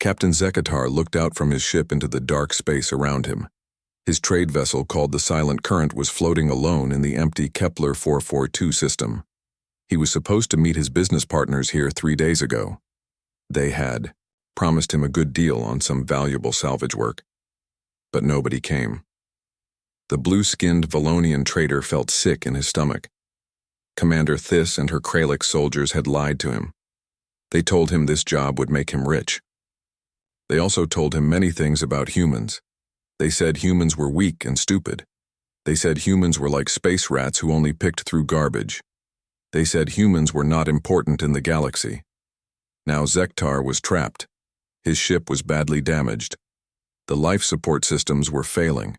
Captain Zekatar looked out from his ship into the dark space around him. His trade vessel called the Silent Current was floating alone in the empty Kepler 442 system. He was supposed to meet his business partners here 3 days ago. They had promised him a good deal on some valuable salvage work. But nobody came. The blue-skinned Valonian trader felt sick in his stomach. Commander Thys and her Kralik soldiers had lied to him. They told him this job would make him rich. They also told him many things about humans. They said humans were weak and stupid. They said humans were like space rats who only picked through garbage. They said humans were not important in the galaxy. Now Zekatar was trapped. His ship was badly damaged. The life support systems were failing.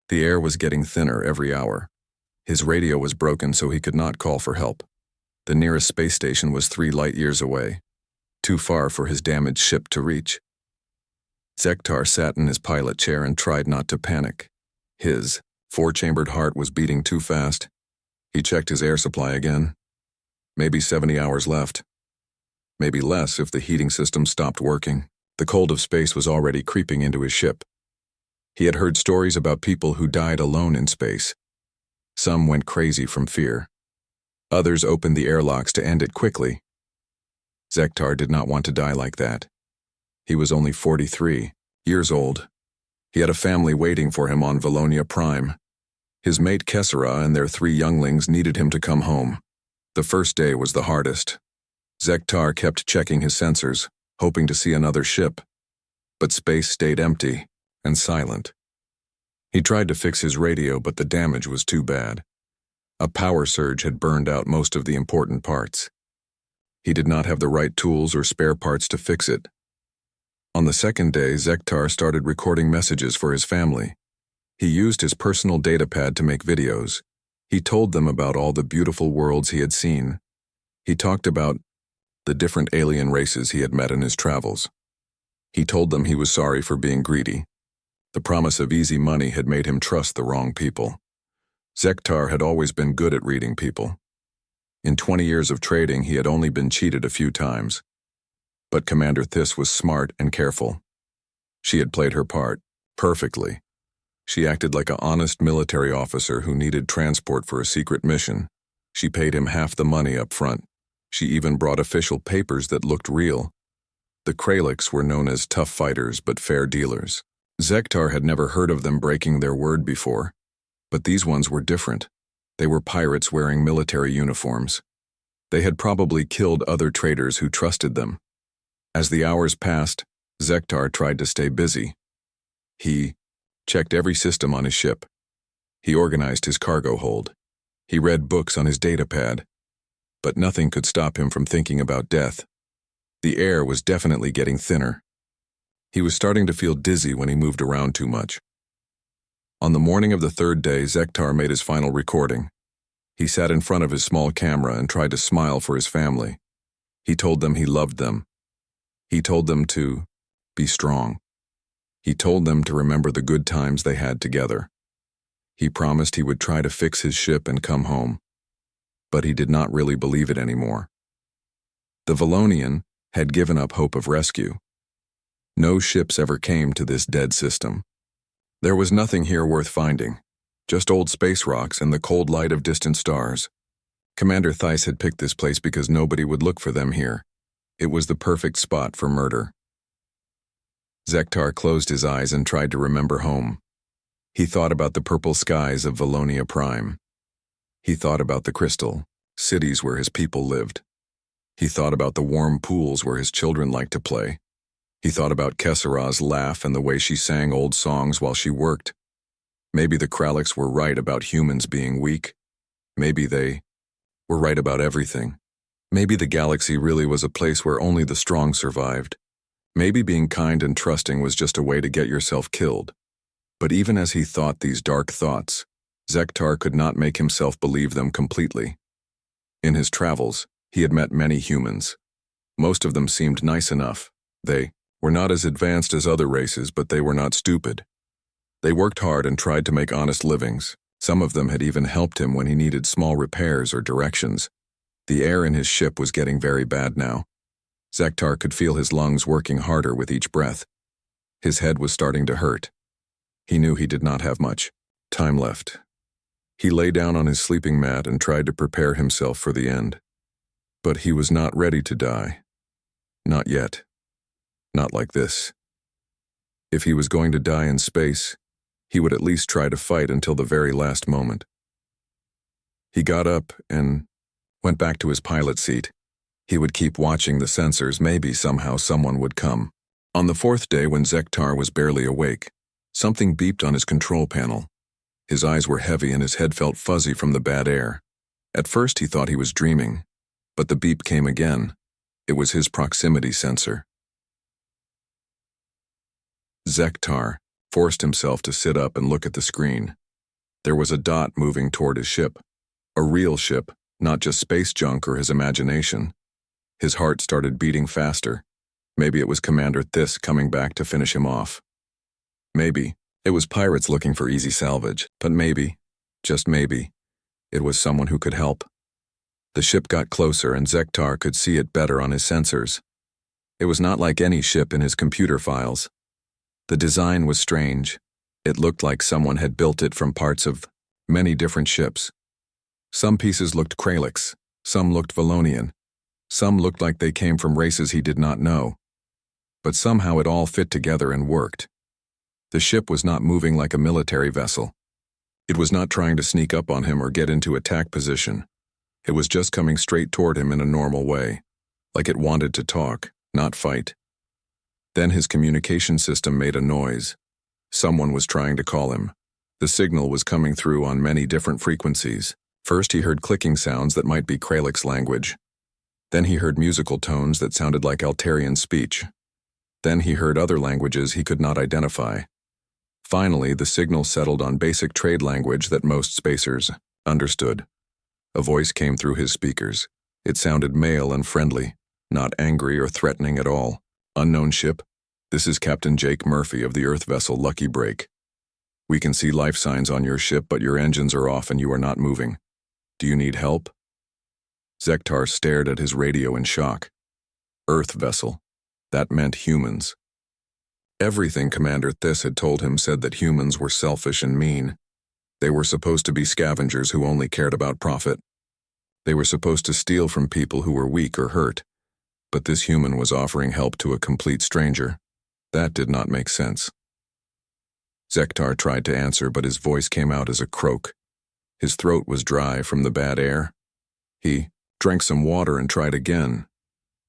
The air was getting thinner every hour. His radio was broken so he could not call for help. The nearest space station was 3 light-years away, too far for his damaged ship to reach. Zekatar sat in his pilot chair and tried not to panic. His 4-chambered heart was beating too fast. He checked his air supply again. Maybe 70 hours left. Maybe less if the heating system stopped working. The cold of space was already creeping into his ship. He had heard stories about people who died alone in space. Some went crazy from fear. Others opened the airlocks to end it quickly. Zekatar did not want to die like that. He was only 43 years old. He had a family waiting for him on Valonia Prime. His mate Kessera and their 3 younglings needed him to come home. The first day was the hardest. Zekatar kept checking his sensors, hoping to see another ship. But space stayed empty and silent. He tried to fix his radio, but the damage was too bad. A power surge had burned out most of the important parts. He did not have the right tools or spare parts to fix it. On the second day, Zekatar started recording messages for his family. He used his personal datapad to make videos. He told them about all the beautiful worlds he had seen. He talked about the different alien races he had met in his travels. He told them he was sorry for being greedy. The promise of easy money had made him trust the wrong people. Zekatar had always been good at reading people. In 20 years of trading, he had only been cheated a few times. But Commander Thys was smart and careful. She had played her part perfectly. She acted like an honest military officer who needed transport for a secret mission. She paid him half the money up front. She even brought official papers that looked real. The Kraliks were known as tough fighters but fair dealers. Zekatar had never heard of them breaking their word before. But these ones were different. They were pirates wearing military uniforms. They had probably killed other traders who trusted them. As the hours passed, Zekatar tried to stay busy. He checked every system on his ship. He organized his cargo hold. He read books on his datapad. But nothing could stop him from thinking about death. The air was definitely getting thinner. He was starting to feel dizzy when he moved around too much. On the morning of the 3rd day, Zekatar made his final recording. He sat in front of his small camera and tried to smile for his family. He told them he loved them. He told them to be strong. He told them to remember the good times they had together. He promised he would try to fix his ship and come home. But he did not really believe it anymore. The Valonian had given up hope of rescue. No ships ever came to this dead system. There was nothing here worth finding, just old space rocks and the cold light of distant stars. Commander Thys had picked this place because nobody would look for them here. It was the perfect spot for murder. Zekatar closed his eyes and tried to remember home. He thought about the purple skies of Valonia Prime. He thought about the crystal cities where his people lived. He thought about the warm pools where his children liked to play. He thought about Kessera's laugh and the way she sang old songs while she worked. Maybe the Kraliks were right about humans being weak. Maybe they were right about everything. Maybe the galaxy really was a place where only the strong survived. Maybe being kind and trusting was just a way to get yourself killed. But even as he thought these dark thoughts, Zekatar could not make himself believe them completely. In his travels, he had met many humans. Most of them seemed nice enough. They were not as advanced as other races, but they were not stupid. They worked hard and tried to make honest livings. Some of them had even helped him when he needed small repairs or directions. The air in his ship was getting very bad now. Zektar could feel his lungs working harder with each breath. His head was starting to hurt. He knew he did not have much time left. He lay down on his sleeping mat and tried to prepare himself for the end. But he was not ready to die. Not yet. Not like this. If he was going to die in space, he would at least try to fight until the very last moment. He got up and went back to his pilot seat. He would keep watching the sensors, maybe somehow someone would come. On the fourth day, when Zektar was barely awake, something beeped on his control panel. His eyes were heavy and his head felt fuzzy from the bad air. At first he thought he was dreaming, but the beep came again. It was his proximity sensor. Zektar forced himself to sit up and look at the screen. There was a dot moving toward his ship. A real ship, not just space junk or his imagination. His heart started beating faster. Maybe it was Commander Thiss coming back to finish him off. Maybe it was pirates looking for easy salvage, but maybe, just maybe, it was someone who could help. The ship got closer and Zektar could see it better on his sensors. It was not like any ship in his computer files. The design was strange. It looked like someone had built it from parts of many different ships. Some pieces looked Kralix, some looked Valonian, some looked like they came from races he did not know. But somehow it all fit together and worked. The ship was not moving like a military vessel. It was not trying to sneak up on him or get into attack position. It was just coming straight toward him in a normal way, like it wanted to talk, not fight. Then his communication system made a noise. Someone was trying to call him. The signal was coming through on many different frequencies. First he heard clicking sounds that might be Kralix language. Then he heard musical tones that sounded like Altarian speech. Then he heard other languages he could not identify. Finally, the signal settled on basic trade language that most spacers understood. A voice came through his speakers. It sounded male and friendly, not angry or threatening at all. Unknown ship, this is Captain Jake Murphy of the Earth vessel Lucky Break. We can see life signs on your ship, but your engines are off and you are not moving. Do you need help? Zektar stared at his radio in shock. Earth vessel. That meant humans. Everything Commander Thiss had told him said that humans were selfish and mean. They were supposed to be scavengers who only cared about profit. They were supposed to steal from people who were weak or hurt. But this human was offering help to a complete stranger. That did not make sense. Zektar tried to answer, but his voice came out as a croak. His throat was dry from the bad air. He drank some water and tried again.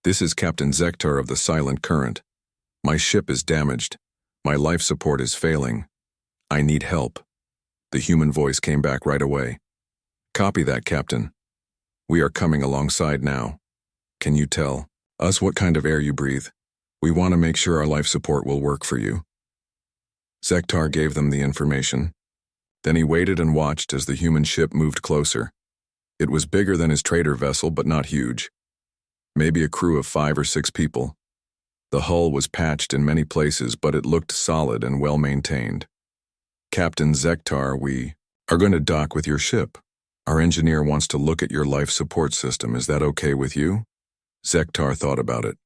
This is Captain Zektar of the Silent Current. My ship is damaged. My life support is failing. I need help. The human voice came back right away. Copy that, Captain. We are coming alongside now. Can you tell us what kind of air you breathe? We want to make sure our life support will work for you. Zektar gave them the information. Then he waited and watched as the human ship moved closer. It was bigger than his trader vessel, but not huge. Maybe a crew of 5 or 6 people. The hull was patched in many places, but it looked solid and well-maintained. Captain Zektar, we are going to dock with your ship. Our engineer wants to look at your life support system. Is that okay with you? Zektar thought about it.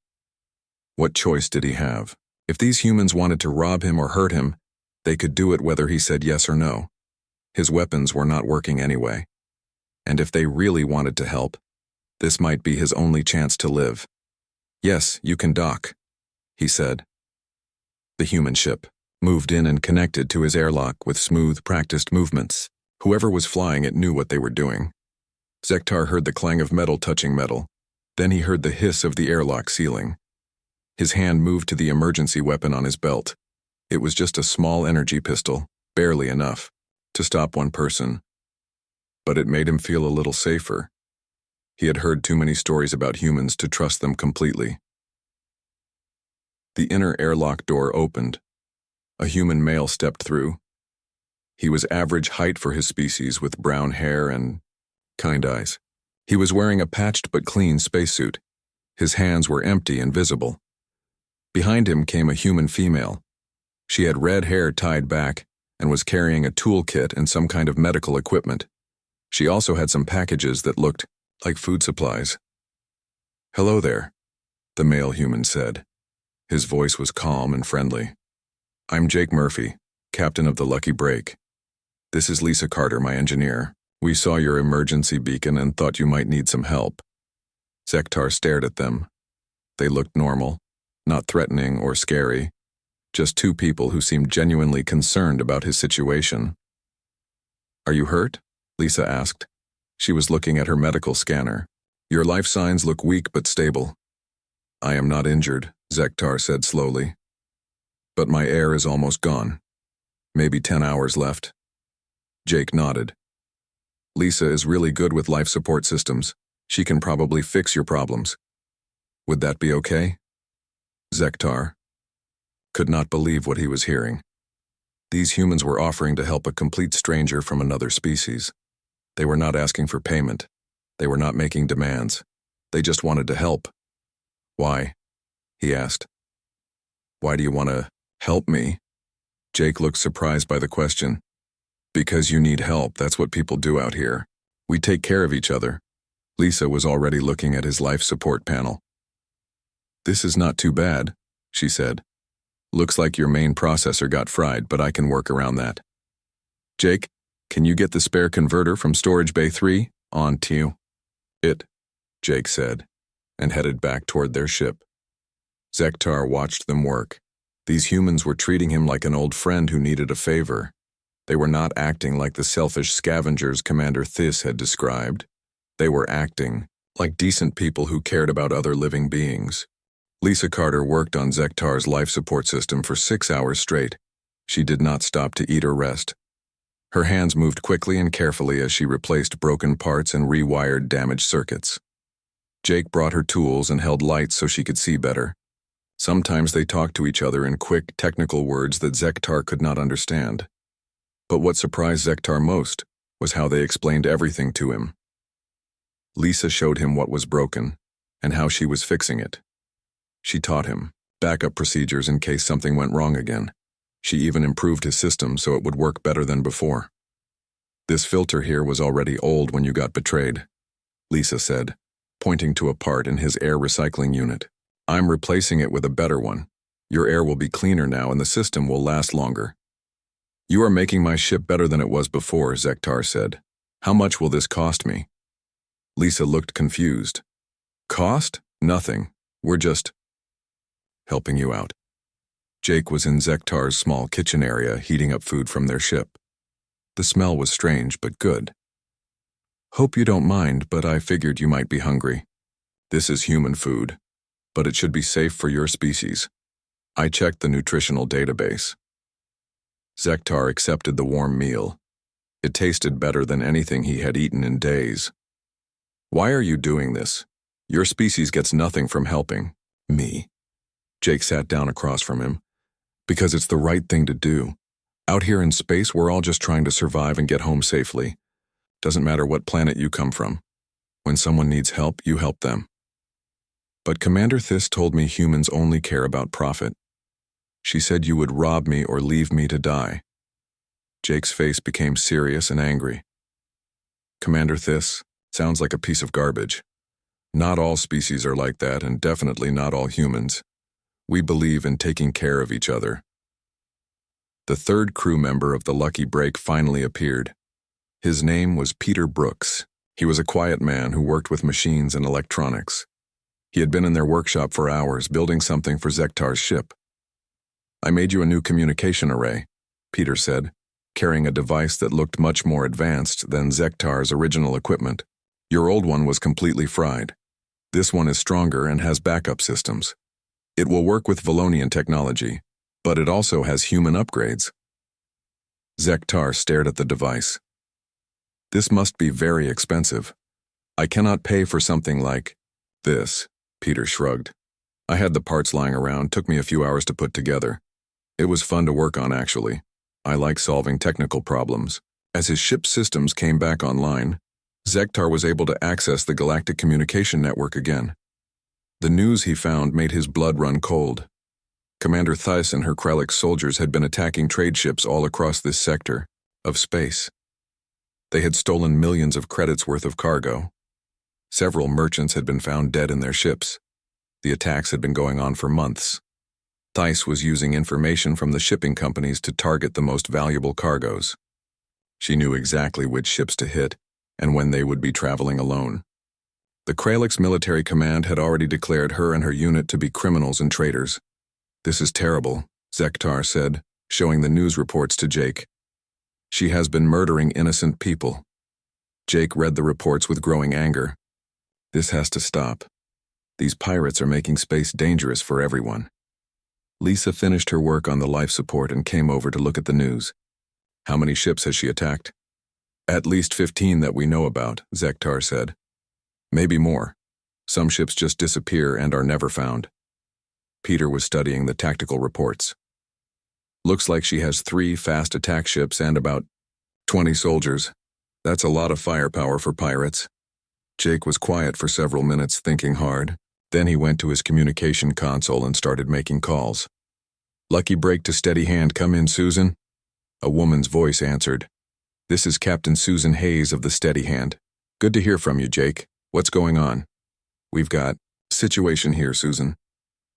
What choice did he have? If these humans wanted to rob him or hurt him, they could do it whether he said yes or no. His weapons were not working anyway. And if they really wanted to help, this might be his only chance to live. Yes, you can dock, he said. The human ship moved in and connected to his airlock with smooth, practiced movements. Whoever was flying it knew what they were doing. Zektar heard the clang of metal touching metal. Then he heard the hiss of the airlock sealing. His hand moved to the emergency weapon on his belt. It was just a small energy pistol, barely enough to stop one person. But it made him feel a little safer. He had heard too many stories about humans to trust them completely. The inner airlock door opened. A human male stepped through. He was average height for his species, with brown hair and kind eyes. He was wearing a patched but clean spacesuit. His hands were empty and visible. Behind him came a human female. She had red hair tied back and was carrying a toolkit and some kind of medical equipment. She also had some packages that looked like food supplies. Hello there. the male human said. His voice was calm and friendly. I'm Jake Murphy, captain of the Lucky Break. This is Lisa Carter, my engineer. We saw your emergency beacon and thought you might need some help. Zektar stared at them. They looked normal, not threatening or scary, just two people who seemed genuinely concerned about his situation. Are you hurt? Lisa asked. She was looking at her medical scanner. Your life signs look weak but stable. I am not injured, Zektar said slowly. But my air is almost gone. Maybe 10 hours left. Jake nodded. Lisa is really good with life support systems. She can probably fix your problems. Would that be okay? Zektar could not believe what he was hearing. These humans were offering to help a complete stranger from another species. They were not asking for payment. They were not making demands. They just wanted to help. Why? He asked. Why do you want to help me? Jake looked surprised by the question. Because you need help, that's what people do out here. We take care of each other. Lisa was already looking at his life support panel. This is not too bad, she said. Looks like your main processor got fried, but I can work around that. Jake, can you get the spare converter from Storage Bay 3 on to you? Jake said, and headed back toward their ship. Zektar watched them work. These humans were treating him like an old friend who needed a favor. They were not acting like the selfish scavengers Commander Thys had described. They were acting like decent people who cared about other living beings. Lisa Carter worked on Zektar's life support system for 6 hours straight. She did not stop to eat or rest. Her hands moved quickly and carefully as she replaced broken parts and rewired damaged circuits. Jake brought her tools and held lights so she could see better. Sometimes they talked to each other in quick, technical words that Zektar could not understand. But what surprised Zektar most was how they explained everything to him. Lisa showed him what was broken and how she was fixing it. She taught him backup procedures in case something went wrong again. She even improved his system so it would work better than before. This filter here was already old when you got betrayed, Lisa said, pointing to a part in his air recycling unit. I'm replacing it with a better one. Your air will be cleaner now and the system will last longer. You are making my ship better than it was before, Zektar said. How much will this cost me? Lisa looked confused. Cost? Nothing. We're just helping you out. Jake was in Zektar's small kitchen area heating up food from their ship. The smell was strange but good. Hope you don't mind, but I figured you might be hungry. This is human food, but it should be safe for your species. I checked the nutritional database. Zektar accepted the warm meal. It tasted better than anything he had eaten in days. Why are you doing this? Your species gets nothing from helping me. Jake sat down across from him. Because it's the right thing to do. Out here in space, we're all just trying to survive and get home safely. Doesn't matter what planet you come from. When someone needs help, you help them. But Commander Thys told me humans only care about profit. She said you would rob me or leave me to die. Jake's face became serious and angry. Commander Thys, sounds like a piece of garbage. Not all species are like that, and definitely not all humans. We believe in taking care of each other. The third crew member of the Lucky Break finally appeared. His name was Peter Brooks. He was a quiet man who worked with machines and electronics. He had been in their workshop for hours, building something for Zektar's ship. I made you a new communication array, Peter said, carrying a device that looked much more advanced than Zektar's original equipment. Your old one was completely fried. This one is stronger and has backup systems. It will work with Valonian technology, but it also has human upgrades. Zektar stared at the device. This must be very expensive. I cannot pay for something like this, Peter shrugged. I had the parts lying around, took me a few hours to put together. It was fun to work on, actually. I like solving technical problems. As his ship's systems came back online, Zektar was able to access the Galactic communication network again. The news he found made his blood run cold. Commander Thys and her Krellic soldiers had been attacking trade ships all across this sector of space. They had stolen millions of credits worth of cargo. Several merchants had been found dead in their ships. The attacks had been going on for months. Theiss was using information from the shipping companies to target the most valuable cargoes. She knew exactly which ships to hit and when they would be traveling alone. The Kralix military command had already declared her and her unit to be criminals and traitors. "This is terrible," Zektar said, showing the news reports to Jake. "She has been murdering innocent people." Jake read the reports with growing anger. "This has to stop. These pirates are making space dangerous for everyone." Lisa finished her work on the life support and came over to look at the news. "How many ships has she attacked?" "At least 15 that we know about," Zektar said. "Maybe more. Some ships just disappear and are never found." Peter was studying the tactical reports. "Looks like she has 3 fast attack ships and about 20 soldiers. That's a lot of firepower for pirates." Jake was quiet for several minutes, thinking hard. Then he went to his communication console and started making calls. "Lucky break to steady hand, come in, Susan." A woman's voice answered. "This is Captain Susan Hayes of the Steady Hand. Good to hear from you, Jake. What's going on?" "We've got situation here, Susan.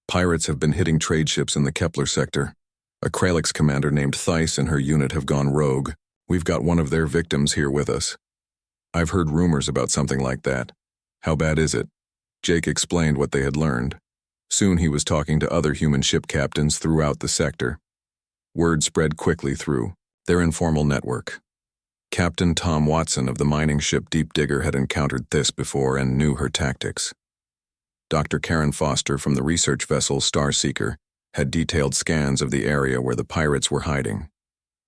Pirates have been hitting trade ships in the Kepler sector. A Kralix commander named Theiss and her unit have gone rogue. We've got one of their victims here with us." "I've heard rumors about something like that. How bad is it?" Jake explained what they had learned. Soon he was talking to other human ship captains throughout the sector. Word spread quickly through their informal network. Captain Tom Watson of the mining ship Deep Digger had encountered this before and knew her tactics. Dr. Karen Foster from the research vessel Starseeker had detailed scans of the area where the pirates were hiding.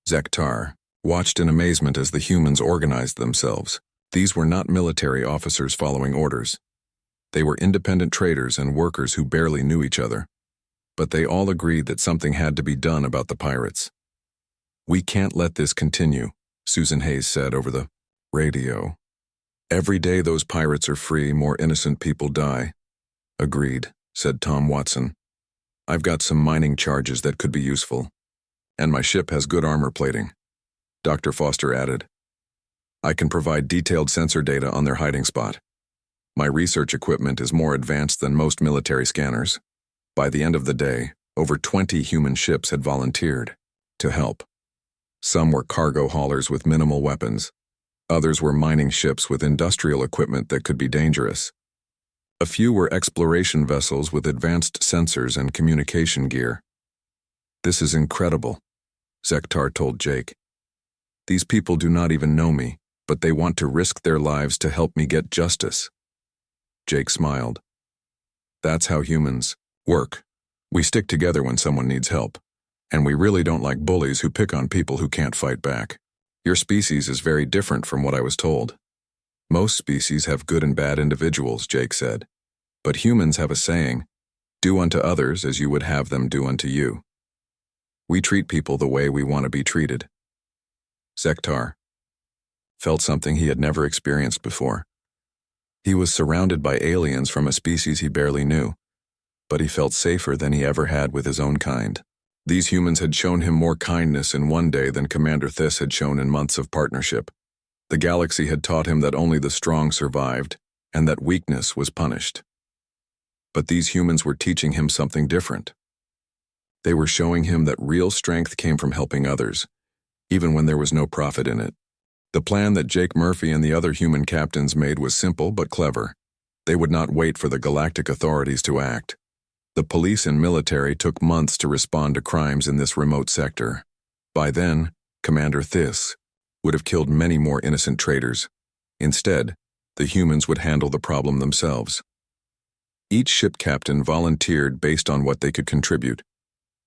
Zektar watched in amazement as the humans organized themselves. These were not military officers following orders. They were independent traders and workers who barely knew each other. But they all agreed that something had to be done about the pirates. "We can't let this continue," Susan Hayes said over the radio. "Every day those pirates are free, more innocent people die." "Agreed," said Tom Watson. "I've got some mining charges that could be useful. And my ship has good armor plating." Dr. Foster added, "I can provide detailed sensor data on their hiding spot. My research equipment is more advanced than most military scanners." By the end of the day, over 20 human ships had volunteered to help. Some were cargo haulers with minimal weapons. Others were mining ships with industrial equipment that could be dangerous. A few were exploration vessels with advanced sensors and communication gear. "This is incredible," Zektar told Jake. "These people do not even know me, but they want to risk their lives to help me get justice." Jake smiled. "That's how humans work. We stick together when someone needs help. And we really don't like bullies who pick on people who can't fight back. Your species is very different from what I was told." "Most species have good and bad individuals," Jake said. "But humans have a saying, do unto others as you would have them do unto you. We treat people the way we want to be treated." Zektar felt something he had never experienced before. He was surrounded by aliens from a species he barely knew, but he felt safer than he ever had with his own kind. These humans had shown him more kindness in one day than Commander Theiss had shown in months of partnership. The galaxy had taught him that only the strong survived, and that weakness was punished. But these humans were teaching him something different. They were showing him that real strength came from helping others, even when there was no profit in it. The plan that Jake Murphy and the other human captains made was simple but clever. They would not wait for the galactic authorities to act. The police and military took months to respond to crimes in this remote sector. By then, Commander Theiss would have killed many more innocent traitors. Instead, the humans would handle the problem themselves. Each ship captain volunteered based on what they could contribute.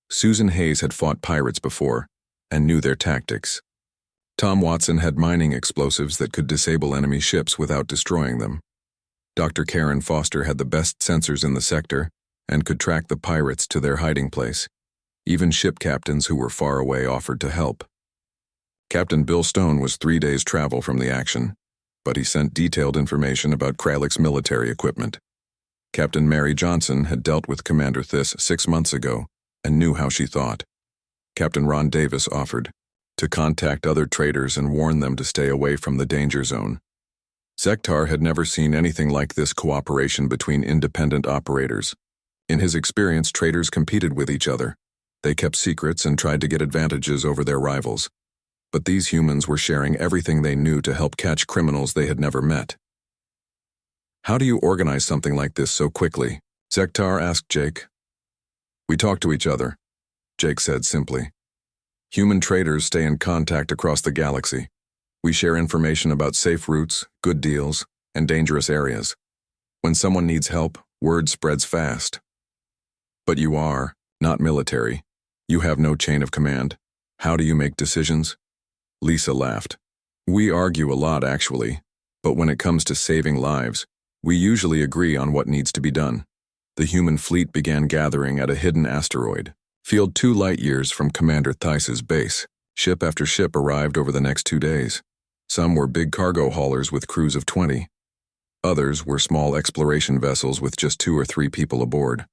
Susan Hayes had fought pirates before and knew their tactics. Tom Watson had mining explosives that could disable enemy ships without destroying them. Dr. Karen Foster had the best sensors in the sector and could track the pirates to their hiding place. Even ship captains who were far away offered to help. Captain Bill Stone was 3 days' travel from the action, but he sent detailed information about Kralix military equipment. Captain Mary Johnson had dealt with Commander Theiss 6 months ago and knew how she thought. Captain Ron Davis offered to contact other traders and warn them to stay away from the danger zone. Zektar had never seen anything like this cooperation between independent operators. In his experience, traders competed with each other. They kept secrets and tried to get advantages over their rivals. But these humans were sharing everything they knew to help catch criminals they had never met. "How do you organize something like this so quickly?" Zektar asked Jake. "We talk to each other," Jake said simply. "Human traders stay in contact across the galaxy. We share information about safe routes, good deals, and dangerous areas. When someone needs help, word spreads fast." "But you are not military. You have no chain of command. How do you make decisions?" Lisa laughed. "We argue a lot, actually, but when it comes to saving lives, we usually agree on what needs to be done." The human fleet began gathering at a hidden asteroid, field 2 light-years from Commander Theis's base. Ship after ship arrived over the next 2 days. Some were big cargo haulers with crews of 20. Others were small exploration vessels with just 2 or 3 people aboard.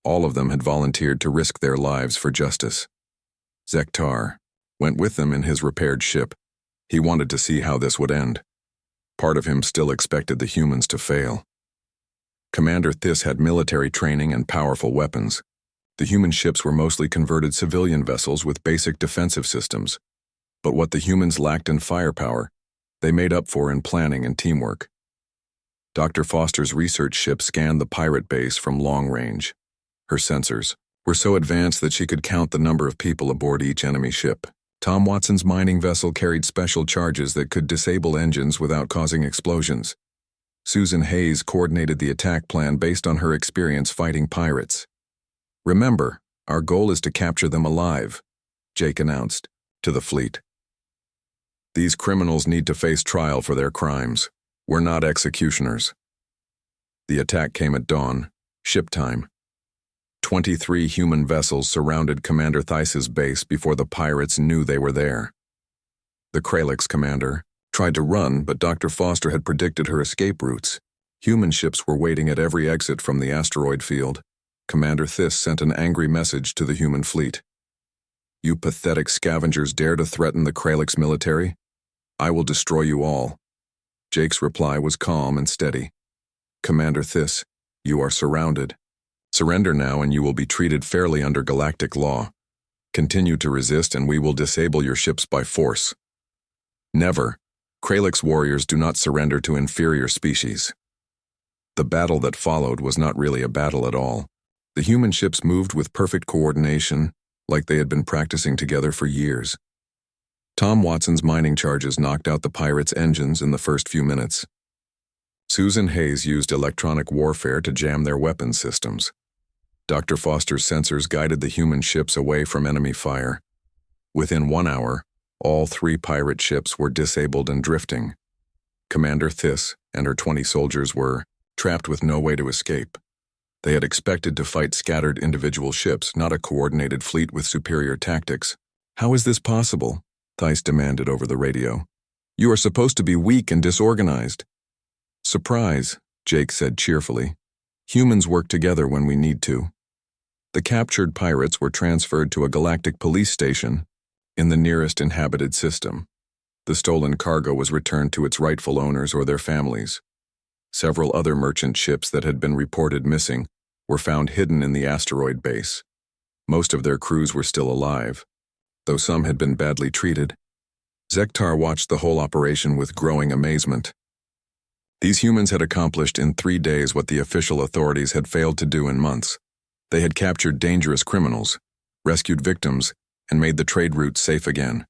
All of them had volunteered to risk their lives for justice. Zektar went with them in his repaired ship. He wanted to see how this would end. Part of him still expected the humans to fail. Commander Thys had military training and powerful weapons. The human ships were mostly converted civilian vessels with basic defensive systems. But what the humans lacked in firepower, they made up for in planning and teamwork. Dr. Foster's research ship scanned the pirate base from long range. Her sensors were so advanced that she could count the number of people aboard each enemy ship. Tom Watson's mining vessel carried special charges that could disable engines without causing explosions. Susan Hayes coordinated the attack plan based on her experience fighting pirates. "Remember, our goal is to capture them alive," Jake announced to the fleet. "These criminals need to face trial for their crimes. We're not executioners." The attack came at dawn, ship time. 23 human vessels surrounded Commander Theis's base before the pirates knew they were there. The Kralix commander tried to run, but Dr. Foster had predicted her escape routes. Human ships were waiting at every exit from the asteroid field. Commander Thys sent an angry message to the human fleet. "You pathetic scavengers dare to threaten the Kralix military? I will destroy you all." Jake's reply was calm and steady. "Commander Thys, you are surrounded. Surrender now and you will be treated fairly under galactic law. Continue to resist and we will disable your ships by force." Never. Kralix warriors do not surrender to inferior species. The battle that followed was not really a battle at all. The human ships moved with perfect coordination, like they had been practicing together for years. Tom Watson's mining charges knocked out the pirates' engines in the first few minutes. Susan Hayes used electronic warfare to jam their weapons systems. Dr. Foster's sensors guided the human ships away from enemy fire. Within 1 hour, all 3 pirate ships were disabled and drifting. Commander Thys and her 20 soldiers were trapped with no way to escape. They had expected to fight scattered individual ships, not a coordinated fleet with superior tactics. "How is this possible?" Thys demanded over the radio. "You are supposed to be weak and disorganized." "Surprise," Jake said cheerfully. "Humans work together when we need to." The captured pirates were transferred to a galactic police station in the nearest inhabited system. The stolen cargo was returned to its rightful owners or their families. Several other merchant ships that had been reported missing were found hidden in the asteroid base. Most of their crews were still alive, though some had been badly treated. Zektar watched the whole operation with growing amazement. These humans had accomplished in 3 days what the official authorities had failed to do in months. They had captured dangerous criminals, rescued victims, and made the trade routes safe again.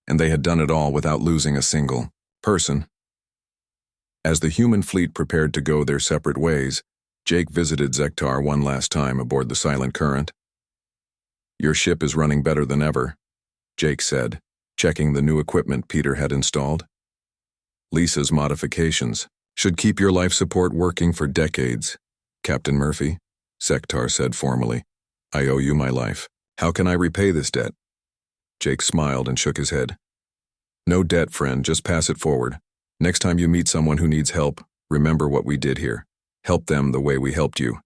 And they had done it all without losing a single person. As the human fleet prepared to go their separate ways, Jake visited Zektar one last time aboard the Silent Current. "Your ship is running better than ever," Jake said, checking the new equipment Peter had installed. "Lisa's modifications should keep your life support working for decades, Captain Murphy," Zektar said formally. "I owe you my life. How can I repay this debt?" Jake smiled and shook his head. "No debt, friend, just pass it forward. Next time you meet someone who needs help, remember what we did here. Help them the way we helped you."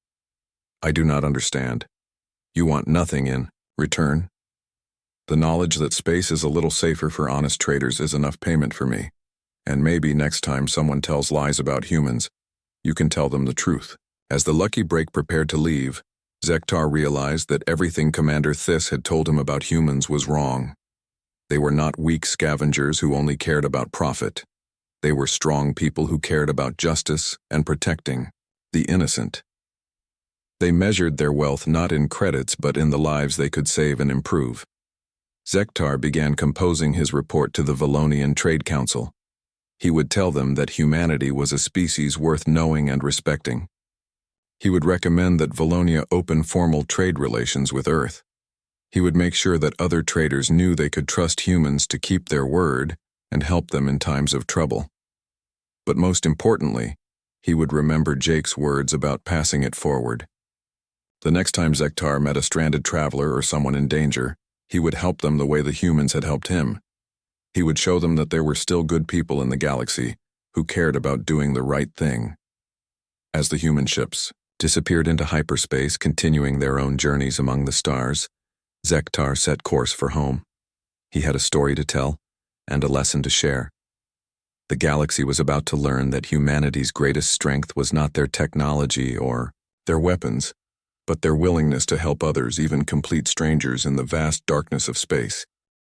"I do not understand. You want nothing in return?" "The knowledge that space is a little safer for honest traders is enough payment for me. And maybe next time someone tells lies about humans, you can tell them the truth." As the Lucky Break prepared to leave, Zektar realized that everything Commander Thys had told him about humans was wrong. They were not weak scavengers who only cared about profit. They were strong people who cared about justice and protecting the innocent. They measured their wealth not in credits but in the lives they could save and improve. Zektar began composing his report to the Valonian Trade Council. He would tell them that humanity was a species worth knowing and respecting. He would recommend that Valonia open formal trade relations with Earth. He would make sure that other traders knew they could trust humans to keep their word and help them in times of trouble. But most importantly, he would remember Jake's words about passing it forward. The next time Zektar met a stranded traveler or someone in danger, he would help them the way the humans had helped him. He would show them that there were still good people in the galaxy who cared about doing the right thing. As the human ships disappeared into hyperspace, continuing their own journeys among the stars, Zektar set course for home. He had a story to tell and a lesson to share. The galaxy was about to learn that humanity's greatest strength was not their technology or their weapons, but their willingness to help others, even complete strangers, in the vast darkness of space.